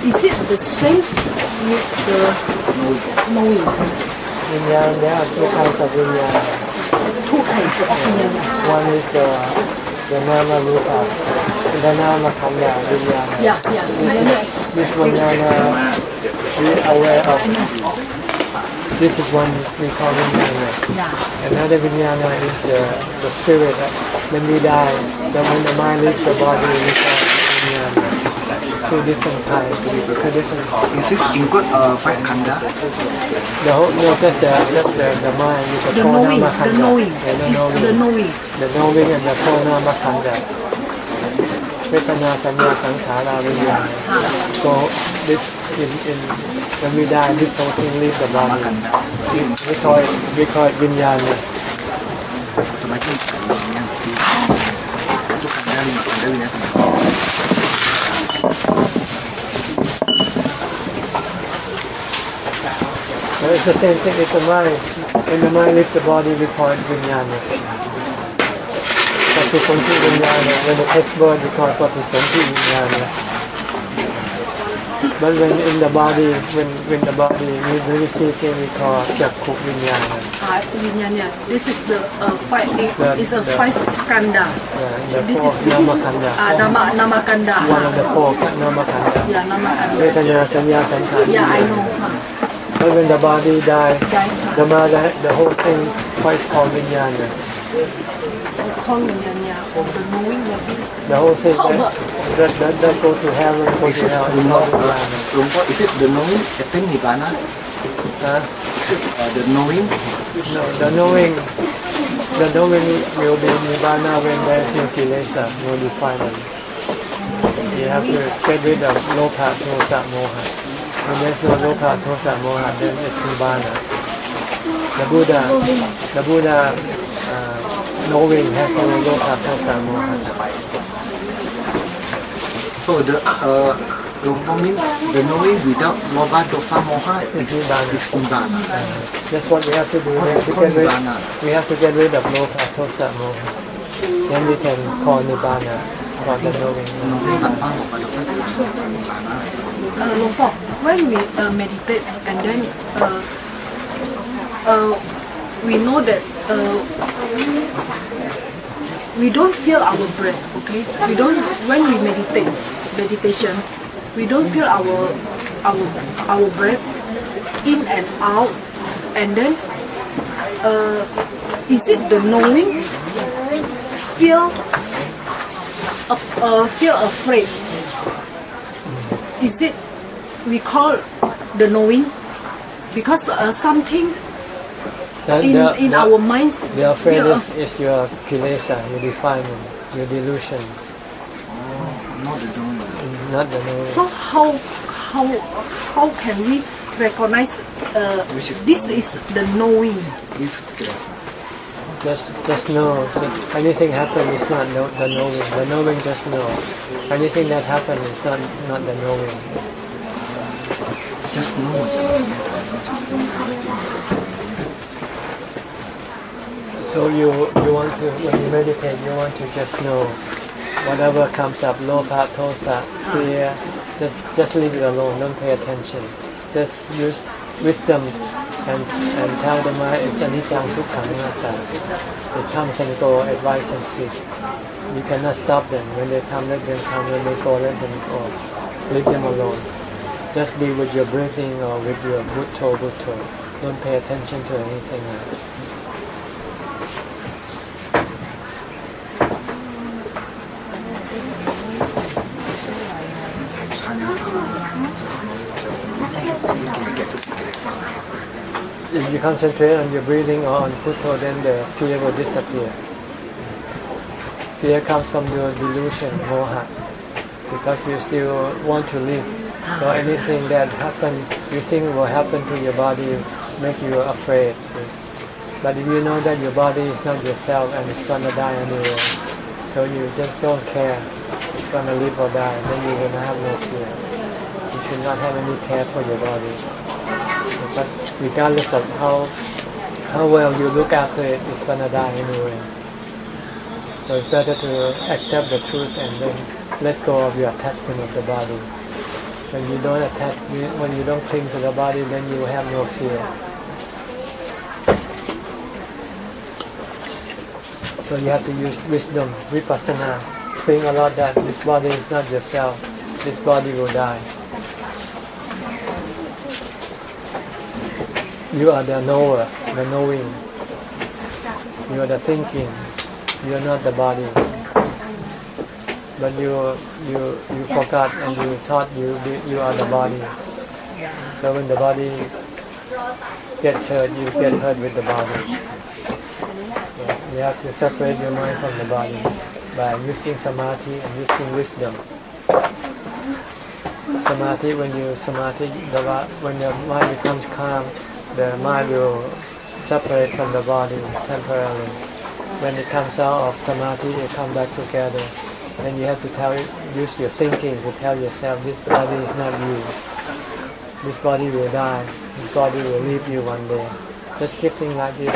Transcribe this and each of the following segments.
Is it the same with the knowing? Vinyan, there are two kinds of vinyan. Two kinds of opinion. One is the nama rupa, the nama khanda vinyan. Yeah. This vinyana we are aware of. This is one we call vinyana. Yeah. Another vinyana is the spirit. When we die, when the mind leaves the body, we call vinyana. Two different kinds. Is this include five khanda? Just the mind with the four nama khanda. The knowing. The knowing and the four nama khanda. Vedana, Sanya, Sankhara, Vinyana. So this when we die, this whole thing leaves the body. We call it Vinyana. So it's the same thing with the mind. When the mind leaves the body, we call it Vinyana. Patisonti Vinyana. When the text bird, we call it Patisonti Vinyana. But when in the body, when the body we receive it, we call Jakku Vinyana. Vinyana. This is the five. It's a five kanda. This is nama kanda. Nama kanda. One of the four nama kanda. Yeah, nama kanda. Vedana, Sanya, Sankhara. Yeah, I know. But when the body dies, the whole thing quite called Vinyana. The knowing. The whole thing that go to heaven, go to hell. Is it the knowing attain nibbana? Is it the knowing? No, the knowing will be nibbana when there is no kilesa, no defilement. You have to get rid of loka, dosa, moha. When there is no loka, dosa, moha, then it's nibbana. The Buddha knowing has no loka, dosa, moha. So the knowing without loba, dosa, moha is nibbana. That's what we have to do. We have to get rid of loka, dosa, moha. Then we can call nibbana about the knowing. When we meditate and then we know that we don't feel our breath, okay? We don't. When we meditation, we don't feel our breath in and out, and then is it the knowing? Feel afraid? Is it we call the knowing because something in our minds. The afraid is your kilesa, your defilement, your delusion. Not the knowing. So how can we recognize this is the knowing? Just know. Anything happen is not the knowing. The knowing just know. Anything that happen is not the knowing. Just know. So you want to, when you meditate, you want to just know whatever comes up, lopa, tosa, fear, just leave it alone, don't pay attention. Just use wisdom and tell the mind it's anicca dukkha anatta. It comes and go, advice and cease. You cannot stop them. When they come, let them come. When they go, let them go. Leave them alone. Just be with your breathing or with your butto. Don't pay attention to anything else. If you concentrate on your breathing or on butto, then the fear will disappear. Fear comes from your delusion, moha, because you still want to live. So anything that happens, you think will happen to your body, make you afraid. See? But if you know that your body is not yourself and it's gonna die anyway, so you just don't care. It's gonna live or die, then you're gonna have no fear. You should not have any care for your body. Because regardless of how well you look after it, it's gonna die anyway. So it's better to accept the truth and then let go of your attachment of the body. When you don't attach, when you don't cling to the body, then you have no fear. So you have to use wisdom, vipassana. Think a lot that this body is not yourself. This body will die. You are the knower, the knowing. You are the thinking. You are not the body. But you forgot and you thought you are the body. So when the body gets hurt, you get hurt with the body. You have to separate your mind from the body by using samadhi and using wisdom. Samadhi, when your mind becomes calm, the mind will separate from the body temporarily. When it comes out of samadhi, it comes back together. Then you have to use your thinking to tell yourself, this body is not you. This body will die. This body will leave you one day. Just keep thinking like this,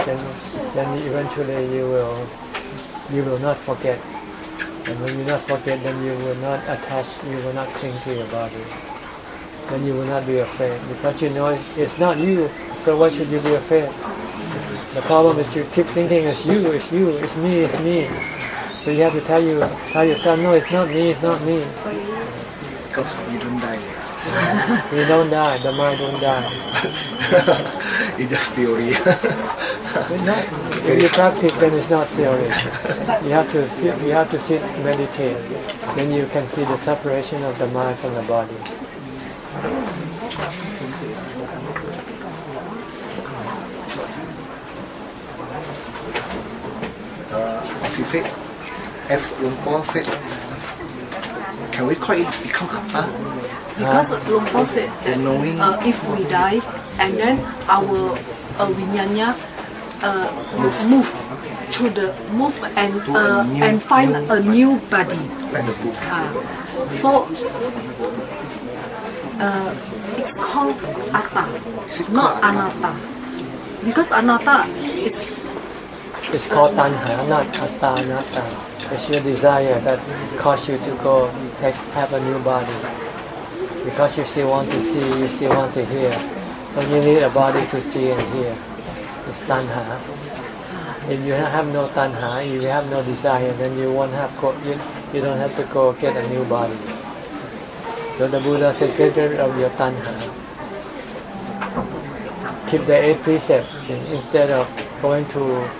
then eventually you will not forget. And when you not forget, then you will not attach, you will not cling to your body. Then you will not be afraid, because you know it's not you. So why should you be afraid? The problem is you keep thinking it's you, it's me, it's me. So you have to tell yourself, no, it's not me, it's not me. Because you don't die. You don't die, the mind don't die. It's just theory. If you practice, then it's not theory. You have to sit, meditate. Then you can see the separation of the mind from the body. She said, as Lumpur said, can we call it become atta? Because Lumpur said that knowing if we die and then our vinyanya move and find a new body. Like the book. So it's called atta, not anatta. Because anatta is It's called tanha, not atta, anatta. It's your desire that causes you to go have a new body. Because you still want to see, you still want to hear. So you need a body to see and hear. It's tanha. If you have no tanha, if you have no desire, then you won't have you don't have to go get a new body. So the Buddha said, get rid of your tanha. Keep the 8 precepts instead of going to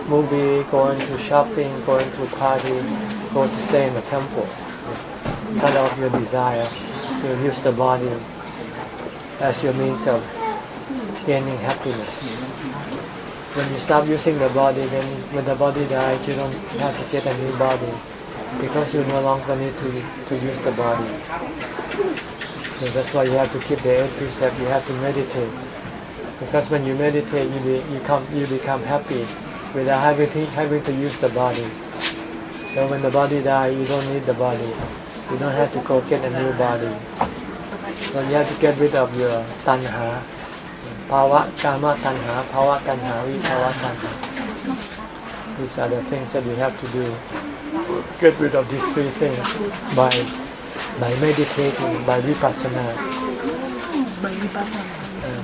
movie, going to shopping, going to party, go to stay in the temple. Cut off your desire to use the body as your means of gaining happiness. When you stop using the body, then when the body dies, you don't have to get a new body because you no longer need to use the body. So that's why you have to keep the 8 precepts. You have to meditate. Because when you meditate, you become happy without having to use the body. So when the body dies, you don't need the body. You don't have to go get a new body. So you have to get rid of your tanha, Bhava, Kama Tanha, Bhava Tanha, Vibhava Tanha. These are the things that you have to do. Get rid of these 3 things by meditating, by vipassana.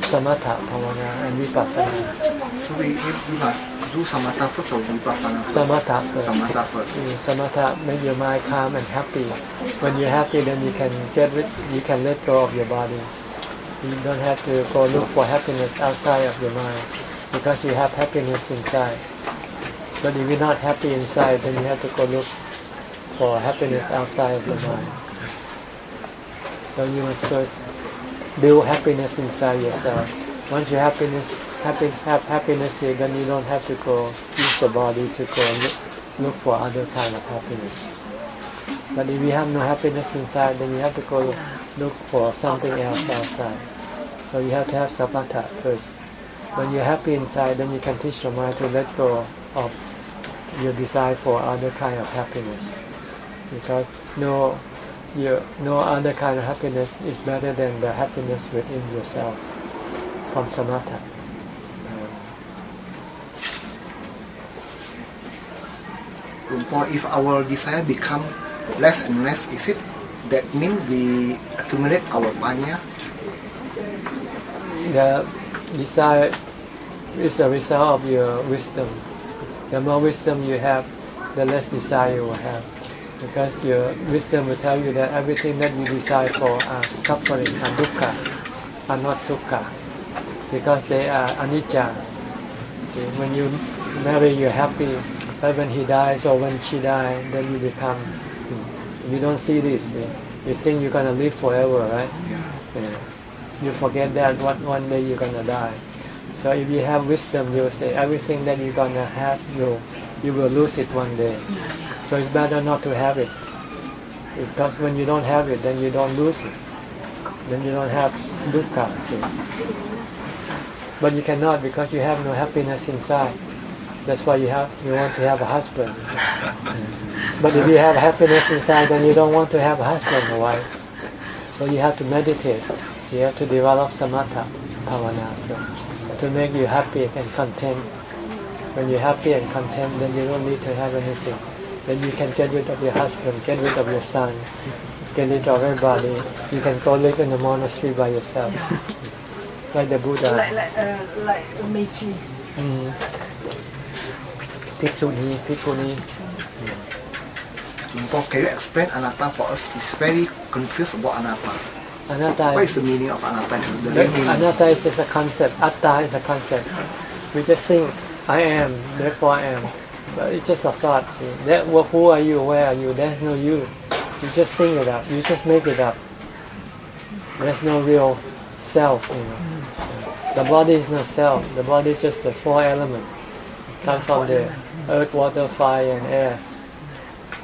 Samatha, Bhavana, and Vipassana. So we must do samatha first or vipassana first? Samatha first. Samatha first. Samatha make your mind calm and happy. When you're happy, then you can let go of your body. You don't have to go look for happiness outside of your mind because you have happiness inside. But if you're not happy inside, then you have to go look for happiness outside of your mind. So you must first build happiness inside yourself. Once you have happiness here, then you don't have to go use the body to go look for other kind of happiness. But if you have no happiness inside, then you have to go look for something else outside. So you have to have samatha first. When you're happy inside, then you can teach your mind to let go of your desire for other kind of happiness. Because no other kind of happiness is better than the happiness within yourself from samatha. If our desire become less and less, is it That means we accumulate our panya. The desire is a result of your wisdom. The more wisdom you have, the less desire you will have. Because your wisdom will tell you that everything that you desire for are suffering and dukkha, are not sukha. Because they are anicca. See, when you marry, you're happy. But when he dies or when she dies, then you become, you don't see this. See? You think you're going to live forever, right? Yeah. You forget that one day you're going to die. So if you have wisdom, you'll say everything that you're going to have, you will lose it one day. So it's better not to have it. Because when you don't have it, then you don't lose it. Then you don't have dukkha. See? But you cannot because you have no happiness inside. That's why you want to have a husband. But if you have happiness inside, then you don't want to have a husband or wife. So you have to meditate. You have to develop samatha bhavana to make you happy and content. When you're happy and content, then you don't need to have anything. Then you can get rid of your husband, get rid of your son, get rid of everybody. You can go live in a monastery by yourself, like the Buddha. Like Meiji. Bhikkhuni. Can you explain anatta for us? It's very confused about anatta. Anatta. What is the meaning of anatta? Anatta is just a concept. Atta is a concept. We just think, I am, therefore I am. But it's just a thought. See, who are you? Where are you? There's no you. You just think it up. You just make it up. There's no real self. The body is not self. The body is just the four elements. Come from the earth, water, fire, and air.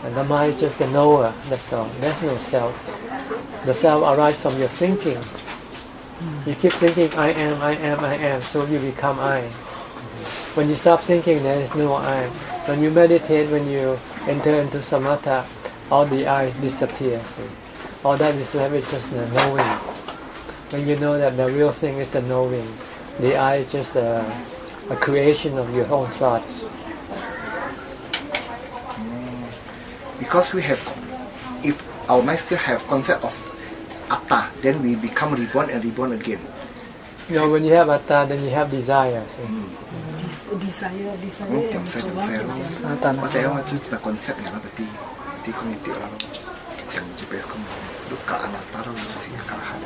And the mind is just the knower. That's all. There's no self. The self arises from your thinking. You keep thinking, I am, so you become I. When you stop thinking, there is no I. When you meditate, when you enter into samatha, all the I's disappear. See? All that is left is just the knowing. When you know that the real thing is the knowing, the I is just a creation of your own thoughts. Because we have, if our mind still have concept of atta, then we become reborn and reborn again. When you have atta, then you have desire. Desire. Chẳng sai chẳng sai luôn. Có thể là cái concept này nó berarti di community orang yang GPS kamu dukkha anatta orang si arahan.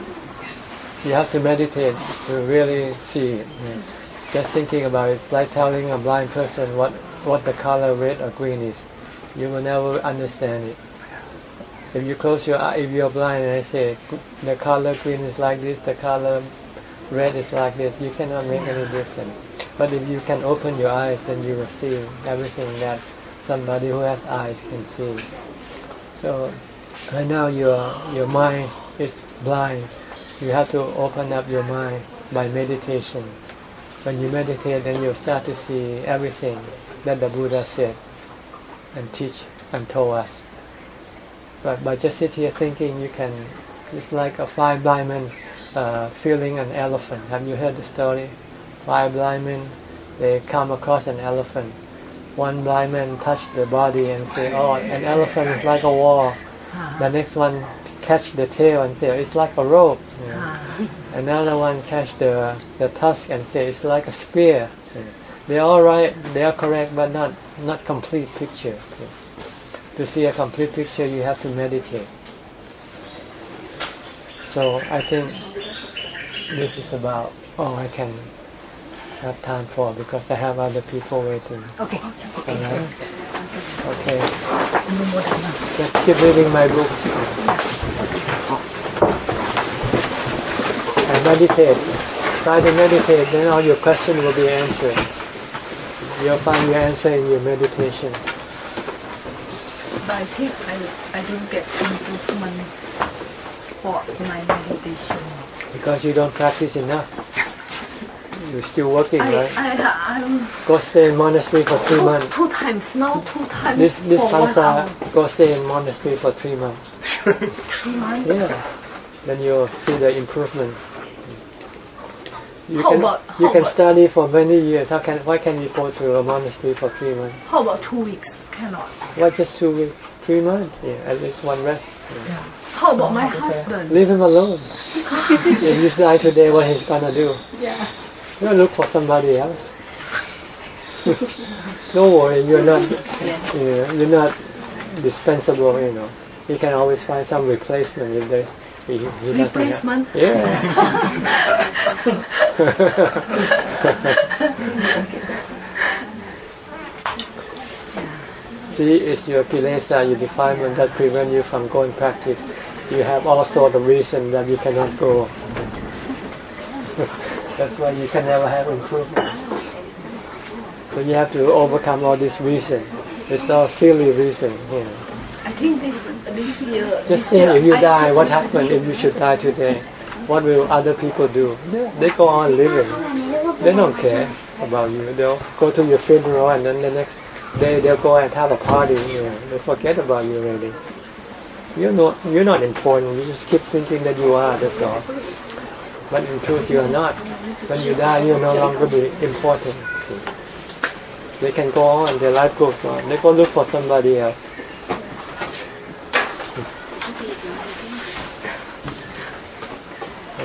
You have to meditate to really see it. Just thinking about it, it's like telling a blind person what the color red or green is. You will never understand it. If you close your eye, if you're blind and I say the color green is like this, the color red is like this, you cannot make any difference. But if you can open your eyes, then you will see everything that somebody who has eyes can see. So right now your mind is blind. You have to open up your mind by meditation. When you meditate, then you'll start to see everything that the Buddha said and teach and told us. But by just sit here thinking, it's like a 5 blind men feeling an elephant. Have you heard the story? 5 blind men, they come across an elephant. One blind man touched the body and say, oh, an elephant is like a wall. The next one catch the tail and say, it's like a rope. Another one catch the tusk and say, it's like a spear. They're all right, they are correct, but not complete picture. To see a complete picture, you have to meditate. So I think this is about all I can have time for, because I have other people waiting. Okay. All right? Okay. Just keep reading my book. And meditate. Try to meditate, then all your questions will be answered. You'll find your answer in your meditation. But I think I don't get improvement for my meditation. Because you don't practice enough. You're still working, right? I'm Go stay in monastery for 3 months. 2 times, now 2 times This for 1 hour. Pansa, go stay in monastery for 3 months. 3 months? Yeah. Then you'll see the improvement. You How can about study for many years. Why can you go to a monastery for 3 months? How about 2 weeks? Cannot. Why just 2 weeks? 3 months? Yeah, at least one rest. How about my husband? Leave him alone. If you die today, what he's gonna do? Yeah. You look for somebody else. Don't worry, you're not dispensable. You can always find some replacement if there's. He Replacement? Yeah. See, it's your kilesa, your defilement that prevent you from going practice. You have all sort of reason that you cannot go. That's why you can never have improvement. So you have to overcome all this reason. It's all silly reason. I think this year. Just think, if you die, what happens if you should die today? What will other people do? They go on living. They don't care about you. They'll go to your funeral and then the next day they'll go and have a party. They forget about you really. You're not important. You just keep thinking that you are. That's all. But in truth, you are not. When you die, you'll no longer be important. See? They can go on. Their life goes on. They go look for somebody else.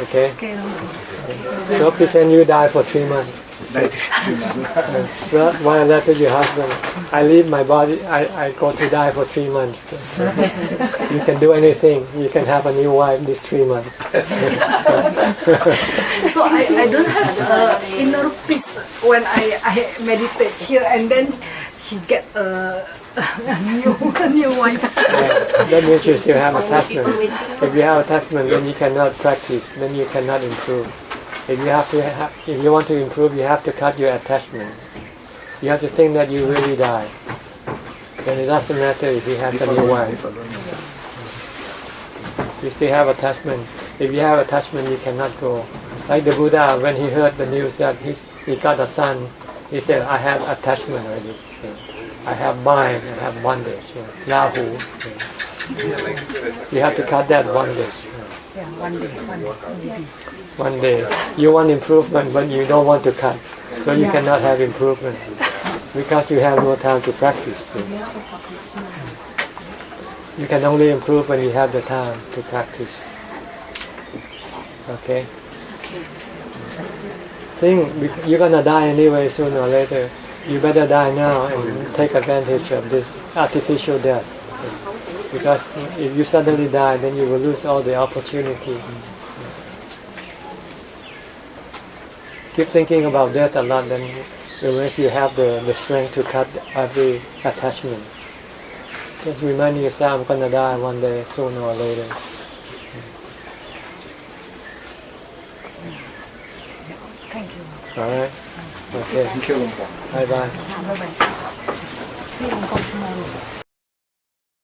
Okay. So pretend you die for 3 months. Well, while I left with your husband, I leave my body. I go to die for 3 months. You can do anything. You can have a new wife this 3 months. So I don't have inner peace when I meditate here, and then he get a new wife. Yeah, that means you still have attachment. If you have attachment, then you cannot practice. Then you cannot improve. If you want to improve, you have to cut your attachment. You have to think that you really die. Then it doesn't matter if you have a new wife. You still have attachment. If you have attachment, you cannot go. Like the Buddha, when he heard the news that he got a son, he said, I have attachment already. I have mind, I have bondage. Lahu. You have to cut that bondage. One day. You want improvement, but you don't want to cut. So you cannot have improvement. Because you have no time to practice. You can only improve when you have the time to practice. Okay? Think you're gonna die anyway sooner or later. You better die now and take advantage of this artificial death. Because if you suddenly die, then you will lose all the opportunity. Keep thinking about death a lot, then it will make you have the strength to cut every attachment. Just remind yourself, I'm gonna die one day, sooner or later. Thank you. Alright? Okay. Thank you. Bye bye. Bye bye.